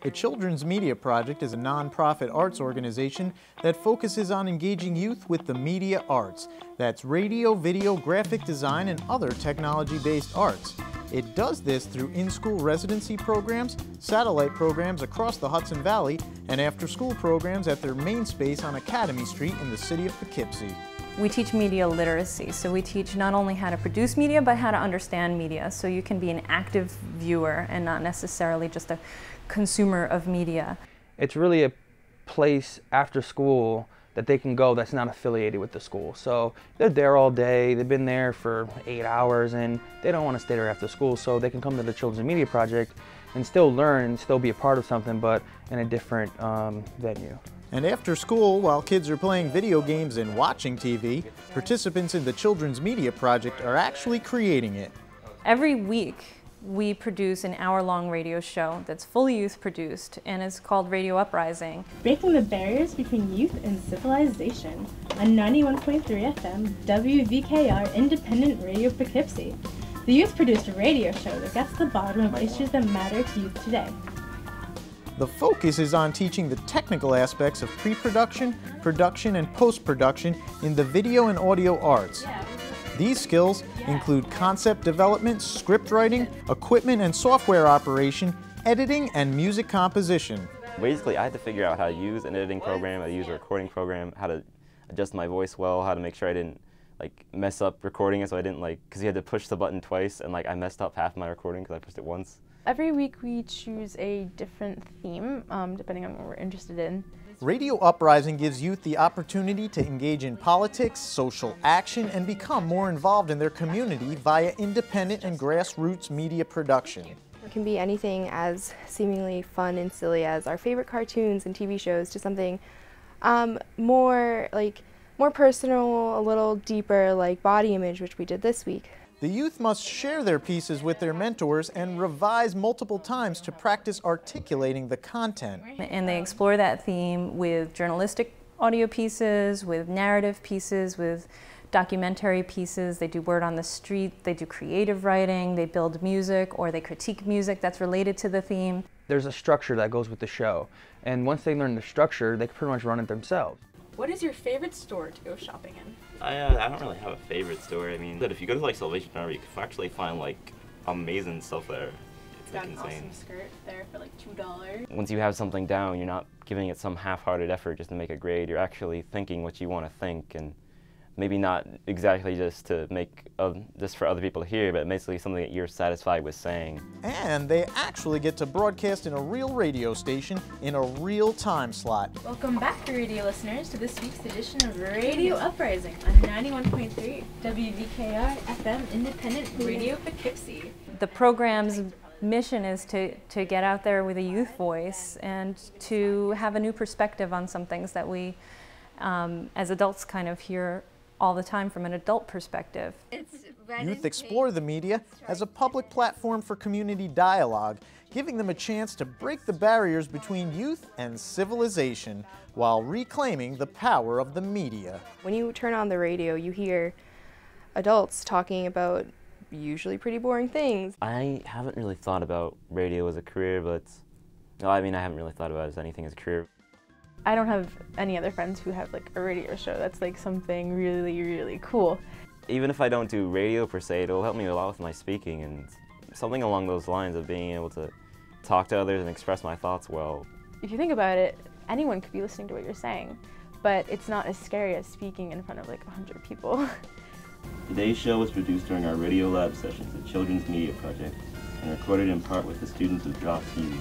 The Children's Media Project is a nonprofit arts organization that focuses on engaging youth with the media arts. That's radio, video, graphic design, and other technology-based arts. It does this through in-school residency programs, satellite programs across the Hudson Valley, and after-school programs at their main space on Academy Street in the city of Poughkeepsie. We teach media literacy, so we teach not only how to produce media, but how to understand media, so you can be an active viewer and not necessarily just a consumer of media. It's really a place after school that they can go that's not affiliated with the school. So they're there all day, they've been there for 8 hours, and they don't want to stay there after school, so they can come to the Children's Media Project and still learn and still be a part of something, but in a different venue. And after school, while kids are playing video games and watching TV, participants in the Children's Media Project are actually creating it. Every week, we produce an hour-long radio show that's fully youth-produced, and it's called Radio Uprising. Breaking the barriers between youth and civilization on 91.3 FM WVKR Independent Radio Poughkeepsie, the youth-produced radio show that gets to the bottom of issues that matter to youth today. The focus is on teaching the technical aspects of pre-production, production, and post-production in the video and audio arts. These skills include concept development, script writing, equipment and software operation, editing, and music composition. Basically, I had to figure out how to use an editing program, how to use a recording program, how to adjust my voice well, how to make sure I didn't mess up recording it, so I didn't because you had to push the button twice, and I messed up half my recording because I pushed it once. Every week we choose a different theme, depending on what we're interested in. Radio Uprising gives youth the opportunity to engage in politics, social action, and become more involved in their community via independent and grassroots media production. It can be anything as seemingly fun and silly as our favorite cartoons and TV shows to something more personal, a little deeper, like body image, which we did this week. The youth must share their pieces with their mentors and revise multiple times to practice articulating the content. And they explore that theme with journalistic audio pieces, with narrative pieces, with documentary pieces. They do word on the street, they do creative writing, they build music, or they critique music that's related to the theme. There's a structure that goes with the show, and once they learn the structure, they can pretty much run it themselves. What is your favorite store to go shopping in? I don't really have a favorite store. I mean, but if you go to Salvation Army, you can actually find amazing stuff there. It's got insane. An awesome skirt there for $2. Once you have something down, you're not giving it some half-hearted effort just to make a grade. You're actually thinking what you want to think, and maybe not exactly just to make just for other people to hear, but basically something that you're satisfied with saying. And they actually get to broadcast in a real radio station in a real time slot. Welcome back, radio listeners, to this week's edition of Radio Uprising on 91.3 WVKR FM Independent Radio Poughkeepsie. The program's mission is to get out there with a youth voice and to have a new perspective on some things that we, as adults, kind of hear all the time from an adult perspective. Youth explore the media as a public platform for community dialogue, giving them a chance to break the barriers between youth and civilization while reclaiming the power of the media. When you turn on the radio, you hear adults talking about usually pretty boring things. I haven't really thought about radio as a career, but I haven't really thought about it as anything as a career. I don't have any other friends who have a radio show. That's something really, really cool. Even if I don't do radio per se, it'll help me a lot with my speaking, and something along those lines of being able to talk to others and express my thoughts well. If you think about it, anyone could be listening to what you're saying, but it's not as scary as speaking in front of 100 people. Today's show was produced during our Radio Lab sessions at Children's Media Project and recorded in part with the students of Drop TV.